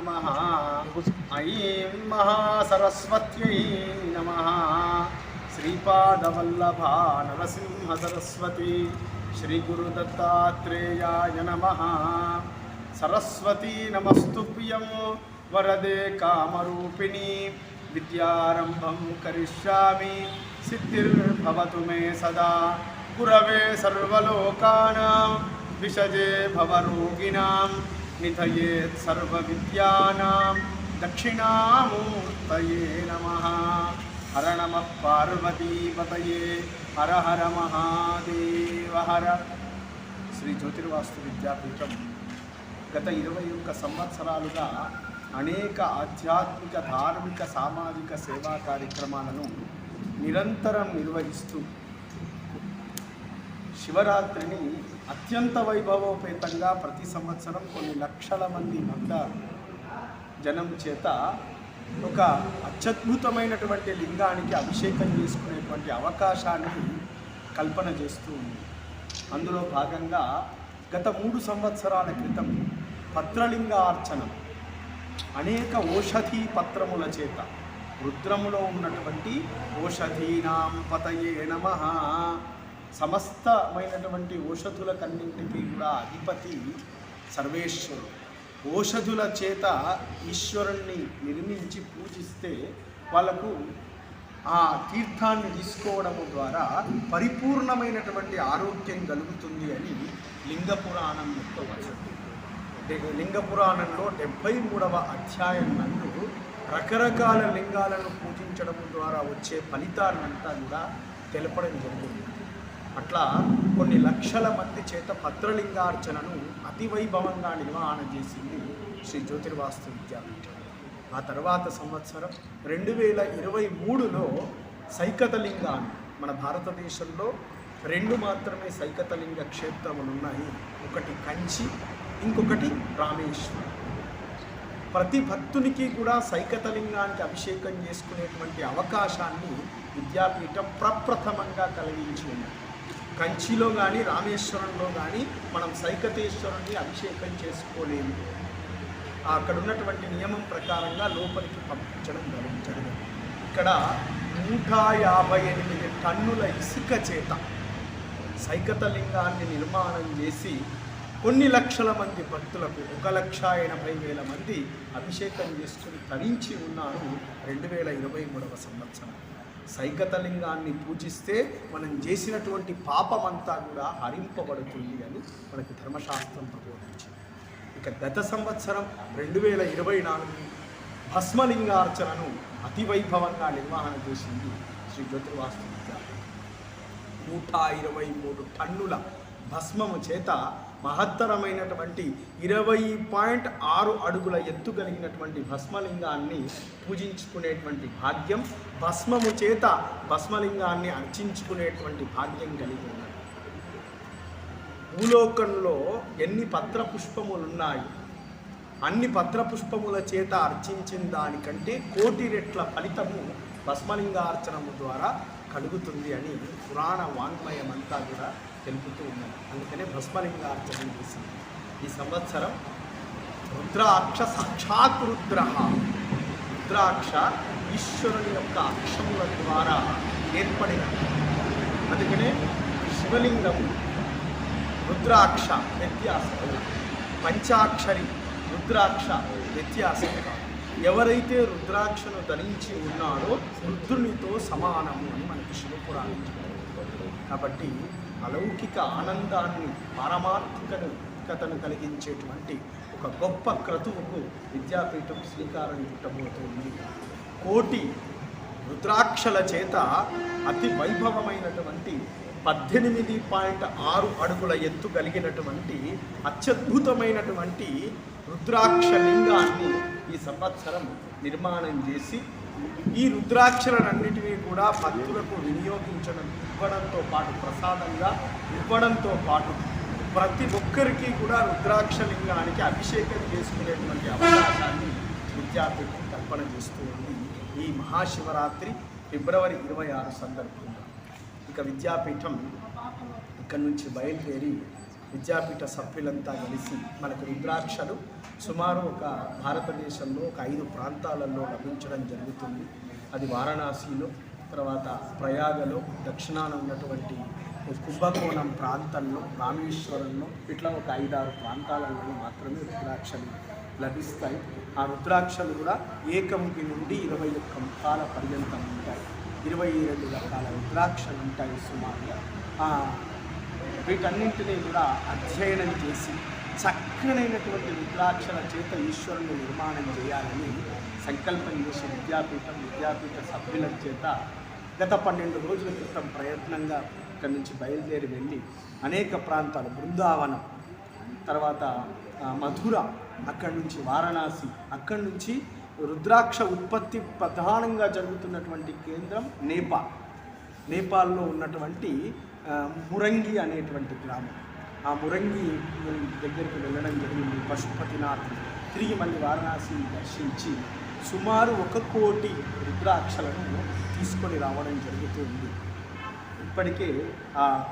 नमः। ऐं महासरस्वत्यै नमः। श्रीपादवल्लभा नरसिंहसरस्वती श्रीगुरुदत्तात्रेयाय नमः। सरस्वती नमस्तुभ्यं वरदे कामरूपिणी विद्यारंभं करिष्यामि सिद्धिर्भवतु मे सदा। गुरवे सर्वलोकानां विषजे भवरोगिणां निधयेत् सर्वविद्यानां दक्षिणामूर्तये नमः। हर नमः पार्वतीपतये हर हर महादेव हर। శ్రీ జ్యోతిర్వాస్తు విద్యాపీఠం గత 21 సంవత్సరాలుగా అనేక ఆధ్యాత్మిక ధార్మిక సామాజిక సేవా కార్యక్రమాలను నిరంతరం నిర్వహిస్తూ శివరాత్రిని అత్యంత వైభవోపేతంగా ప్రతి సంవత్సరం కొన్ని లక్షల మంది భక్త జనం చేత ఒక అత్యద్భుతమైనటువంటి లింగానికి అభిషేకం చేసుకునేటువంటి అవకాశాన్ని కల్పన చేస్తూ ఉంది. అందులో భాగంగా గత 3 సంవత్సరాల క్రితం పత్రలింగార్చనం అనేక ఓషధీ పత్రముల చేత రుద్రములో ఉన్నటువంటి ఓషధీనాం పతయే నమః, సమస్తమైనటువంటి ఓషధులకన్నింటికీ కూడా అధిపతి సర్వేశ్వరుడు. ఓషధుల చేత ఈశ్వరుణ్ణి నిర్మించి పూజిస్తే వాళ్ళకు ఆ తీర్థాన్ని తీసుకోవడము ద్వారా పరిపూర్ణమైనటువంటి ఆరోగ్యం కలుగుతుంది అని లింగ పురాణం యొక్క వచనం. లింగ పురాణంలో 73వ అధ్యాయం నందు రకరకాల లింగాలను పూజించడం ద్వారా వచ్చే ఫలితాన్నంతా కూడా తెలపడం జరిగింది. అట్లా కొన్ని లక్షల మంది చేత పత్రలింగార్చనను అతి వైభవంగా నిర్వహణ చేసింది శ్రీ జ్యోతిర్వాస్తు విద్యాపీఠం. ఆ తర్వాత సంవత్సరం 2023లో సైకతలింగాన్ని, మన భారతదేశంలో 2 మాత్రమే సైకతలింగ క్షేత్రములు ఉన్నాయి. ఒకటి కంచి, ఇంకొకటి రామేశ్వరం. ప్రతి భక్తునికి కూడా సైకతలింగానికి అభిషేకం చేసుకునేటువంటి అవకాశాన్ని విద్యాపీఠం ప్రప్రథమంగా కలిగించి ఉంది. కంచిలో కానీ రామేశ్వరంలో కానీ మనం సైకతేశ్వరుని అభిషేకం చేసుకోలేము. అక్కడ ఉన్నటువంటి నియమం ప్రకారంగా లోపలికి పంపించడం జరిగింది. ఇక్కడ 158 టన్నుల ఇసుక చేత సైకతలింగాన్ని నిర్మాణం చేసి కొన్ని లక్షల మంది భక్తులకు 1,80,000 మంది అభిషేకం చేసుకుని తరించి ఉన్నారు 2023వ సంవత్సరం. సైకతలింగాన్ని పూజిస్తే మనం చేసినటువంటి పాపమంతా కూడా హరింపబడుతుంది అని మనకి ధర్మశాస్త్రం ప్రబోధించింది. ఇక గత సంవత్సరం 2024 భస్మలింగార్చనను అతి వైభవంగా నిర్వహణ చేసింది శ్రీ జ్యోతిర్వాస్తు విద్యాపీఠం. 123 టన్నుల భస్మము చేత మహత్తరమైనటువంటి 20.6 అడుగుల ఎత్తు కలిగినటువంటి భస్మలింగాన్ని పూజించుకునేటువంటి భాగ్యం, భస్మము చేత భస్మలింగాన్ని అర్చించుకునేటువంటి భాగ్యం కలిగి ఉన్నది. భూలోకంలో ఎన్ని పత్రపుష్పములున్నాయి, అన్ని పత్రపుష్పముల చేత అర్చించిన దానికంటే 1,000,000 రెట్ల ఫలితము భస్మలింగార్చనము ద్వారా కలుగుతుంది అని పురాణ వాంగ్మయమంతా కూడా తెలుపుతూ ఉన్నది. అందుకనే భస్మలింగార్చన చేసింది. ఈ సంవత్సరం రుద్రాక్ష సాక్షాత్ రుద్రాక్ష ఈశ్వరుని యొక్క అక్షముల ద్వారా ఏర్పడినది. అందుకనే శివలింగం రుద్రాక్ష వ్యత్యాసం, పంచాక్షరి రుద్రాక్ష వ్యత్యాసం కాదు. ఎవరైతే రుద్రాక్షను ధరించి ఉన్నారో రుద్రునితో సమానము అని మనకి శివపురాణం చెప్తుంది. కాబట్టి అలౌకిక ఆనందాన్ని, పారమార్థికతను కలిగించేటువంటి ఒక గొప్ప క్రతువుకు విద్యాపీఠం శ్రీకారం చుట్టబోతోంది. 1,000,000 రుద్రాక్షల చేత అతి వైభవమైనటువంటి 18.6 అడుగుల ఎత్తు కలిగినటువంటి అత్యద్భుతమైనటువంటి రుద్రాక్ష లింగాన్ని ఈ సంవత్సరం నిర్మాణం చేసి ఈ రుద్రాక్షలన్నిటినీ కూడా భక్తులకు ఇవ్వడంతో పాటు ప్రసాదంగా ఇవ్వడంతో పాటు ప్రతి ఒక్కరికి కూడా రుద్రాక్ష లింగానికి అభిషేకం చేసుకునేటువంటి అవకాశాన్ని విద్యాపీఠం కల్పన చేస్తూ ఉంది. ఈ మహాశివరాత్రి ఫిబ్రవరి 26 సందర్భంగా ఇక విద్యాపీఠం ఇక్కడి నుంచి బయలుదేరి విద్యాపీఠ సభ్యులంతా కలిసి మనకు రుద్రాక్షలు సుమారు ఒక భారతదేశంలో ఒక 5 ప్రాంతాలలో లభించడం జరుగుతుంది. అది వారణాసిలో, తర్వాత ప్రయాగలో, దక్షిణాన ఉన్నటువంటి కుంభకోణం ప్రాంతంలో, రామేశ్వరంలో, ఇట్లా ఒక 5-6 ప్రాంతాలలో మాత్రమే రుద్రాక్షలు లభిస్తాయి. ఆ రుద్రాక్షలు కూడా ఏకముఖి నుండి 21 ముఖాల పర్యంతం ఉంటాయి. 22 రకాల రుద్రాక్షలు ఉంటాయి సుమారుగా. వీటన్నింటినీ కూడా అధ్యయనం చేసి చక్కనైనటువంటి రుద్రాక్షల చేత ఈశ్వరుని నిర్మాణం చేయాలని సంకల్పం చేసి విద్యాపీఠ సభ్యుల చేత గత 12 రోజుల క్రితం ప్రయత్నంగా ఇక్కడి నుంచి బయలుదేరి వెళ్ళి అనేక ప్రాంతాలు, బృందావనం, తర్వాత మధుర, అక్కడి నుంచి వారణాసి, అక్కడి నుంచి రుద్రాక్ష ఉత్పత్తి ప్రధానంగా జరుగుతున్నటువంటి కేంద్రం నేపాల్లో ఉన్నటువంటి మురంగి అనేటువంటి గ్రామం. ఆ మురంగి దగ్గరికి వెళ్ళడం జరిగింది. పశుపతినాథ్ తిరిగి మళ్ళీ వారణాసిని దర్శించి సుమారు 1 కోటి రుద్రాక్షలను తీసుకొని రావడం జరుగుతుంది. ఇప్పటికే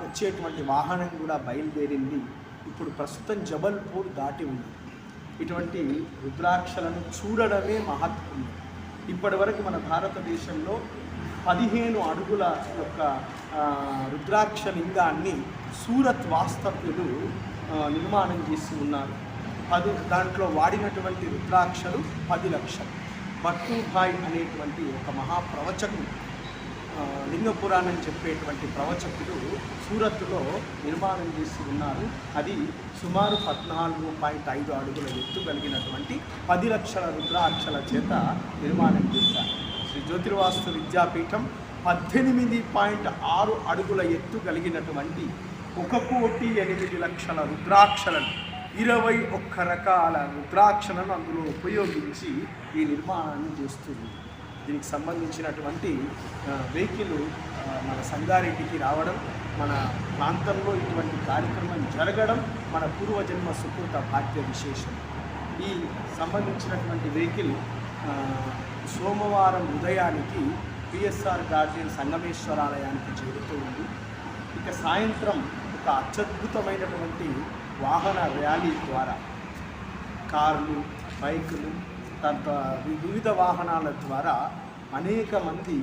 వచ్చేటువంటి వాహనం కూడా బయలుదేరింది. ఇప్పుడు ప్రస్తుతం జబల్పూర్ దాటి ఉంది. ఇటువంటి రుద్రాక్షలను చూడడమే మహత్వం. ఇప్పటి వరకు మన భారతదేశంలో 15 అడుగుల యొక్క రుద్రాక్ష లింగాన్ని సూరత్ వాస్తవ్యులు నిర్మాణం చేసి ఉన్నారు. దాంట్లో వాడినటువంటి రుద్రాక్షలు 10 లక్షలు. భట్టుభాయ్ అనేటువంటి ఒక మహాప్రవచకుడు, లింగ పురాణం చెప్పేటువంటి ప్రవచకుడు సూరత్లో నిర్మాణం చేసి ఉన్నారు. అది సుమారు 14.5 అడుగుల ఎత్తు కలిగినటువంటి 10 లక్షల రుద్రాక్షల చేత నిర్మాణం చేశారు. శ్రీ జ్యోతిర్వాస్తు విద్యాపీఠం 18.6 అడుగుల ఎత్తు కలిగినటువంటి 1,08,00,000 రుద్రాక్షలను, 21 రకాల రుద్రాక్షలను అందులో ఉపయోగించి ఈ నిర్మాణాన్ని చేస్తుంది. దీనికి సంబంధించినటువంటి వెహికల్ మన సంగారెడ్డికి రావడం, మన ప్రాంతంలో ఇటువంటి కార్యక్రమం జరగడం మన పూర్వజన్మ సుకృత భాగ్య విశేషం. ఈ సంబంధించినటువంటి వెహికల్ సోమవారం ఉదయానికి పిఎస్ఆర్ గార్డెన్ సంగమేశ్వరాలయానికి చేరుతూ ఉంది. ఇక సాయంత్రం ఒక అత్యద్భుతమైనటువంటి వాహన ర్యాలీ ద్వారా కార్లు, బైకులు, వివిధ వాహనాల ద్వారా అనేక మంది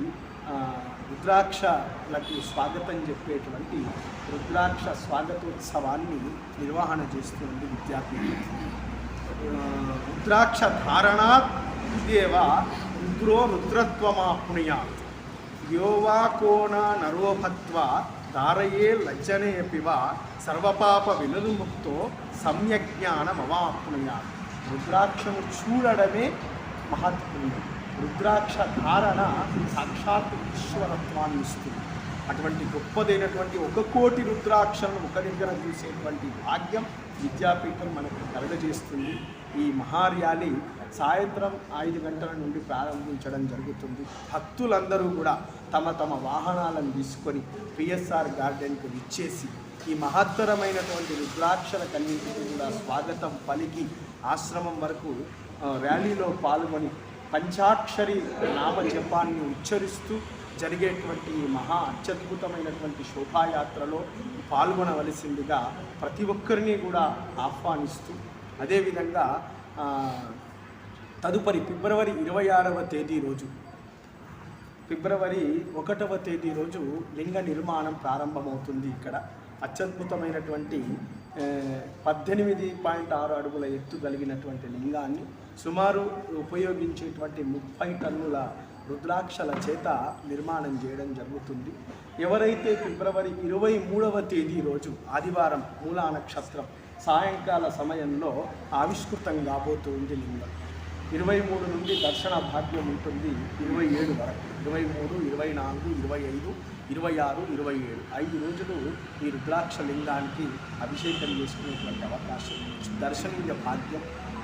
రుద్రాక్షలకు స్వాగతం చెప్పేటువంటి రుద్రాక్ష స్వాగతోత్సవాన్ని నిర్వహణ చేస్తుంది విద్యాపీఠం. రుద్రాక్ష ధారణాత్ దేవ రుద్రో రుద్రత్వమాప్నుయాత్ యోవా కోణ నరోభత్వ ధారయే లజ్జనేపివ సర్వపాప వినుర్ముక్తో సమ్యజ్ఞానమవాప్నుయాత్. రుద్రాక్షను చూడడమే మహత్పుణ్యం. రుద్రాక్ష ధారణ సాక్షాత్ ఈశ్వరత్వాన్ని ఇస్తుంది. అటువంటి గొప్పదైనటువంటి 1 కోటి రుద్రాక్షలను ఒక దగ్గర చూసేటువంటి భాగ్యం విద్యాపీఠం మనకు కలగజేస్తుంది. ఈ మహార్యాలి సాయంత్రం 5 గంటల నుండి ప్రారంభించడం జరుగుతుంది. భక్తులందరూ కూడా తమ తమ వాహనాలను తీసుకొని పిఎస్ఆర్ గార్డెన్కు విచ్చేసి ఈ మహత్తరమైనటువంటి రుద్రాక్షలకన్నింటినీ కూడా స్వాగతం పలికి ఆశ్రమం వరకు ర్యాలీలో పాల్గొని పంచాక్షరి నామ జపాన్ని ఉచ్చరిస్తూ జరిగేటువంటి మహా అత్యద్భుతమైనటువంటి శోభాయాత్రలో పాల్గొనవలసిందిగా ప్రతి ఒక్కరిని కూడా ఆహ్వానిస్తూ, అదేవిధంగా తదుపరి ఫిబ్రవరి 26వ తేదీ రోజు, ఫిబ్రవరి 1వ తేదీ రోజు లింగ నిర్మాణం ప్రారంభమవుతుంది. ఇక్కడ అత్యద్భుతమైనటువంటి 18.6 అడుగుల ఎత్తు కలిగినటువంటి లింగాన్ని సుమారు ఉపయోగించేటువంటి 30 టన్నుల రుద్రాక్షల చేత నిర్మాణం చేయడం జరుగుతుంది. ఎవరైతే ఫిబ్రవరి 23వ తేదీ రోజు ఆదివారం మూలా నక్షత్రం సాయంకాల సమయంలో ఆవిష్కృతం కాబోతుంది లింగం. 23 నుండి దర్శన భాగ్యం ఉంటుంది 27 వరకు. 23, 24, 25, 26, 27 5 రోజులు ఈ రుద్రాక్ష లింగానికి అభిషేకం చేసుకునేటువంటి అవకాశం, దర్శనీయ భాగ్యం.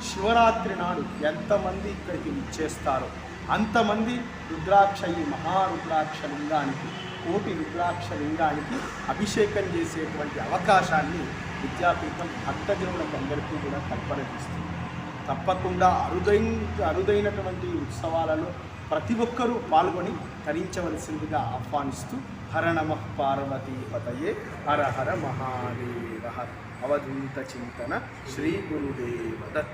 శివరాత్రి నాడు ఎంతమంది ఇక్కడికి విచ్చేస్తారో అంతమంది రుద్రాక్ష, ఈ మహారుద్రాక్ష లింగానికి, కోటి రుద్రాక్ష లింగానికి అభిషేకం చేసేటువంటి అవకాశాన్ని విద్యాపీఠం భక్తజనులకు అందరికీ కూడా కల్పన చేస్తుంది. తప్పకుండా అరుదైనటువంటి ఉత్సవాలలో ప్రతి ఒక్కరూ పాల్గొని తరించవలసిందిగా ఆహ్వానిస్తూ హర నమః పార్వతీ పతయే హర హర మహాదేవ అవధూత చింతన శ్రీ గురుదేవ దత్.